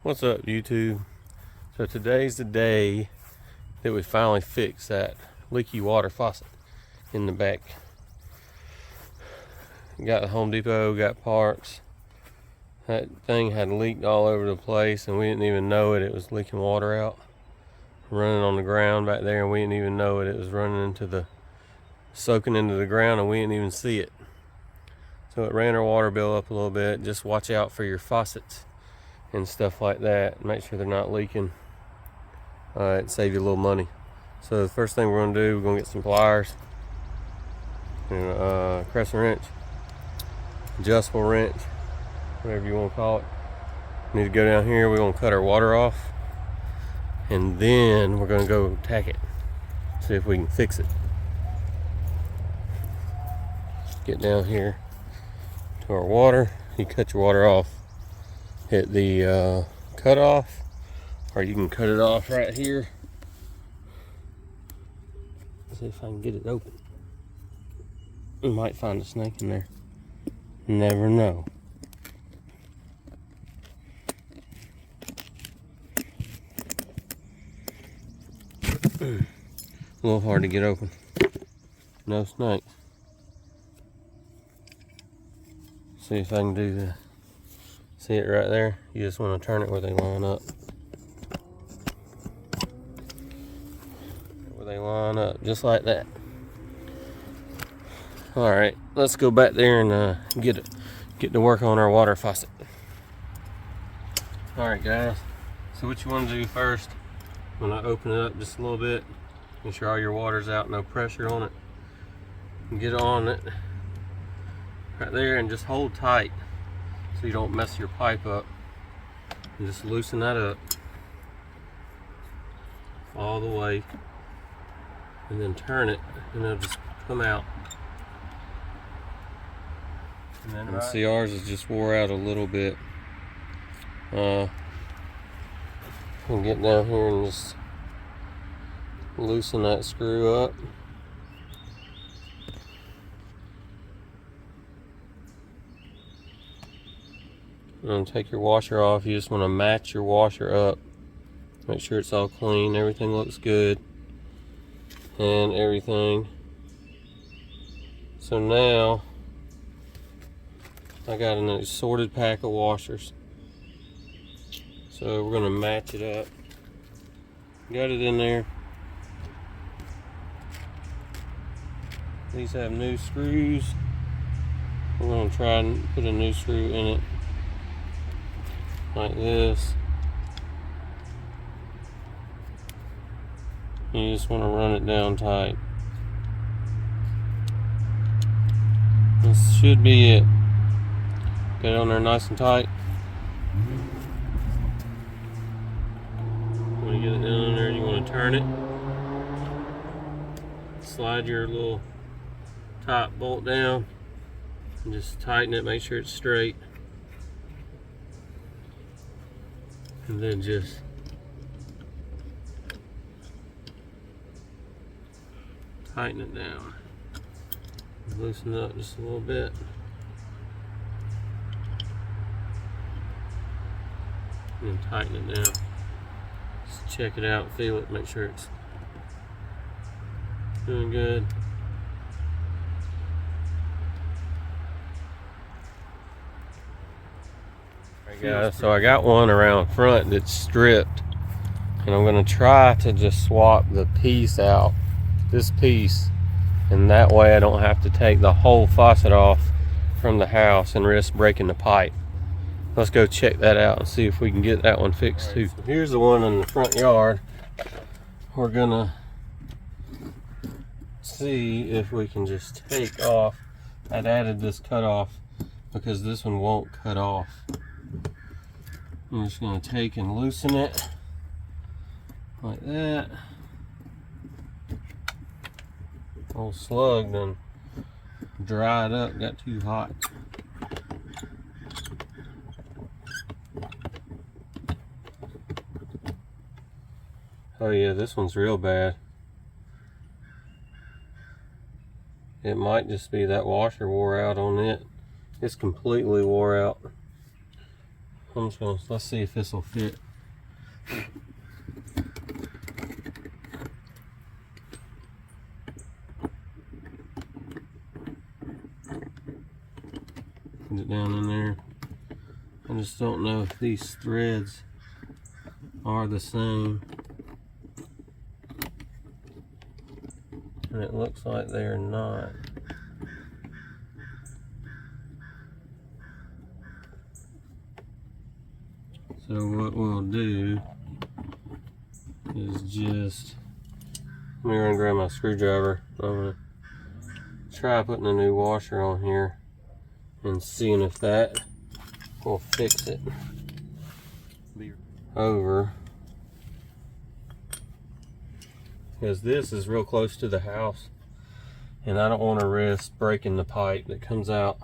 What's up, YouTube? So today's the day that we finally fix that leaky water faucet in the back. Got the Home Depot, got parts. That thing had leaked all over the place and we didn't even know it. It was leaking water out, running on the ground back there, and we didn't even know it. It was running soaking into the ground, and we didn't even see it. So it ran our water bill up a little bit. Just watch out for your faucets and stuff like that. Make sure they're not leaking. It'd save you a little money. So the first thing we're gonna do, we're gonna get some pliers and a crescent wrench, adjustable wrench, whatever you want to call it. We need to go down here. We're gonna cut our water off, and then we're gonna go tack it, see if we can fix it. Get down here to our water. You cut your water off, hit the cut off, or you can cut it off right here. See if I can get it open. We might find a snake in there. Never know. A little hard to get open. No snakes. See if I can do that. See it right there? You just want to turn it where they line up. Where they line up, just like that. Alright, let's go back there and get to work on our water faucet. Alright guys, so what you want to do first, when I open it up just a little bit, make sure all your water's out, no pressure on it. Get on it right there and just hold tight so you don't mess your pipe up. And just loosen that up all the way, and then turn it and it'll just come out. And then see, ours is just wore out a little bit. We'll get down here and just loosen that screw up. And take your washer off. You just want to match your washer up. Make sure it's all clean, everything looks good, and everything. So now I got an assorted pack of washers. So we're gonna match it up. Got it in there. These have new screws. We're gonna try and put a new screw in it, like this. You just want to run it down tight. This should be it. Get it on there nice and tight. When you get it down there, you want to turn it. Slide your little top bolt down and just tighten it, make sure it's straight. And then just tighten it down. Loosen it up just a little bit. And then tighten it down. Just check it out, feel it, make sure it's doing good. Alright guys, so I got one around front that's stripped, and I'm going to try to just swap the piece out, this piece, and that way I don't have to take the whole faucet off from the house and risk breaking the pipe. Let's go check that out and see if we can get that one fixed too. So here's the one in the front yard. We're gonna see if we can just take off. I'd added this cut off because this one won't cut off. I'm just gonna take and loosen it like that. Old slug done dried up, got too hot. Oh yeah, this one's real bad. It might just be that washer wore out on it. It's completely wore out. I'm just gonna, let's see if this will fit. Put it down in there. I just don't know if these threads are the same. And it looks like they're not. So what we'll do is just, let me run and grab my screwdriver. I'm gonna try putting a new washer on here and seeing if that will fix it. Over, because this is real close to the house and I don't want to risk breaking the pipe that comes out.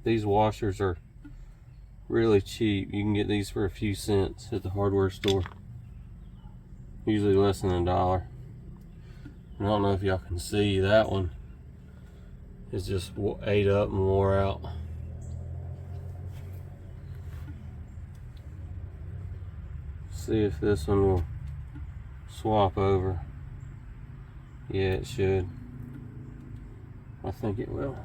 These washers are really cheap. You can get these for a few cents at the hardware store, usually less than $1. I don't know if y'all can see, that one is just ate up and wore out. See if this one will swap over. Yeah, it should. I think it will.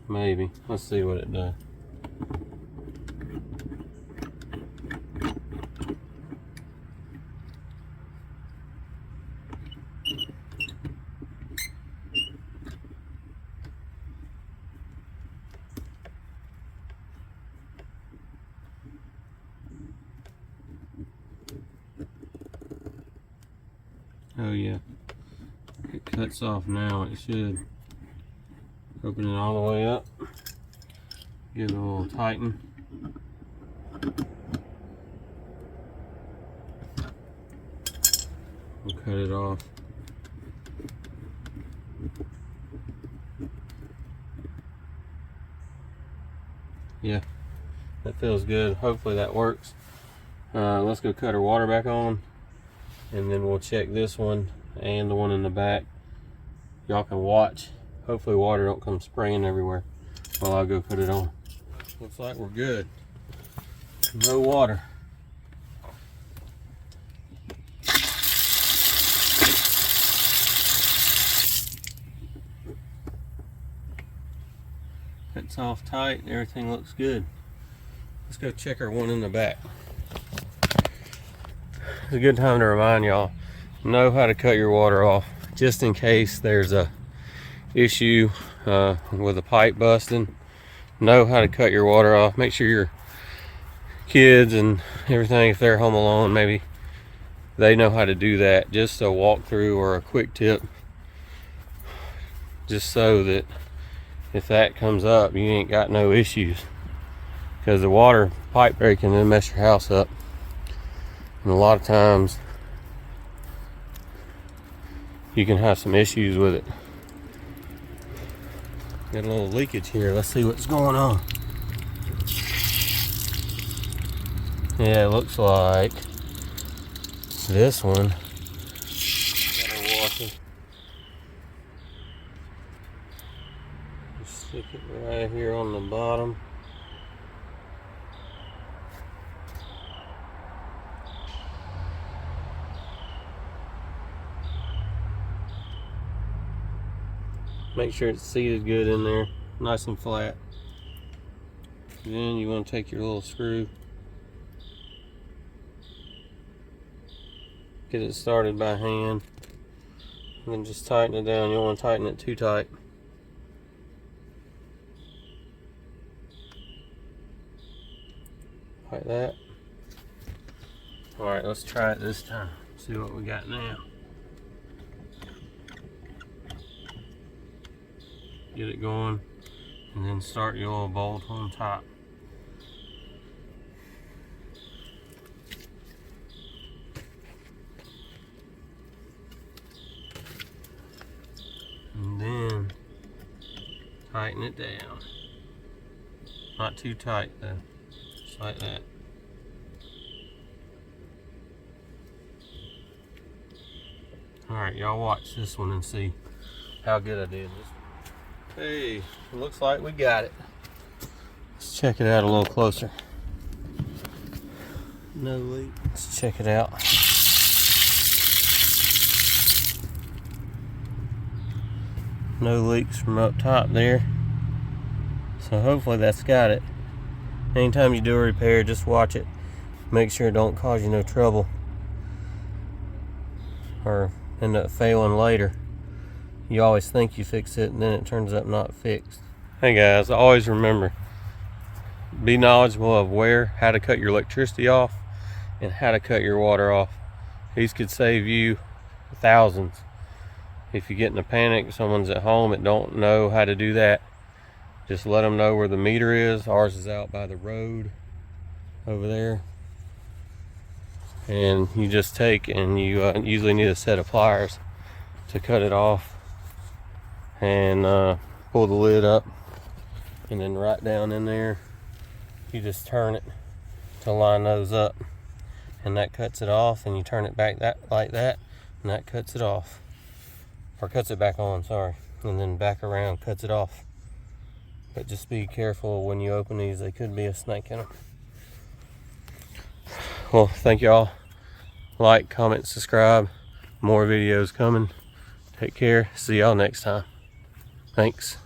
Maybe. Let's see what it does. Oh yeah, it cuts off now. It should. Open it all the way up. Give it a little tighten. We'll cut it off. Yeah, that feels good. Hopefully that works. Let's go cut our water back on, and then we'll check this one and the one in the back. Y'all can watch. Hopefully water don't come spraying everywhere while I go put it on. Looks like we're good. No water. It's off tight, everything looks good. Let's go check our one in the back. It's a good time to remind y'all, know how to cut your water off, just in case there's a issue with a pipe busting. Know how to cut your water off. Make sure your kids and everything, if they're home alone, maybe they know how to do that. Just a walkthrough or a quick tip, just so that if that comes up, you ain't got no issues. Because the water pipe breaking can mess your house up, and a lot of times you can have some issues with it. Got a little leakage here. Let's see what's going on. Yeah, it looks like this one. Gotta wash it. Just stick it right here on the bottom. Make sure it's seated good in there, nice and flat. Then you want to take your little screw, get it started by hand, and then just tighten it down. You don't want to tighten it too tight. Like that. Alright, let's try it this time. See what we got now. Get it going, and then start your little bolt on top. And then tighten it down. Not too tight though, just like that. Alright, y'all watch this one and see how good I did this. Hey, it looks like we got it. Let's check it out a little closer. No leak. Let's check it out. No leaks from up top there. So hopefully that's got it. Anytime you do a repair, just watch it. Make sure it don't cause you no trouble or end up failing later. You always think you fix it and then it turns up not fixed. Hey guys, always remember, be knowledgeable of how to cut your electricity off and how to cut your water off. These could save you thousands. If you get in a panic, someone's at home that don't know how to do that, just let them know where the meter is. Ours is out by the road over there. And you just take and you usually need a set of pliers to cut it off, and pull the lid up, and then right down in there you just turn it to line those up, and that cuts it off. And you turn it back like that, and that cuts it off, or cuts it back on, sorry, and then back around, cuts it off. But just be careful when you open these, there could be a snake in them. Well, thank y'all. Like, comment, subscribe. More videos coming. Take care. See y'all next time. Thanks.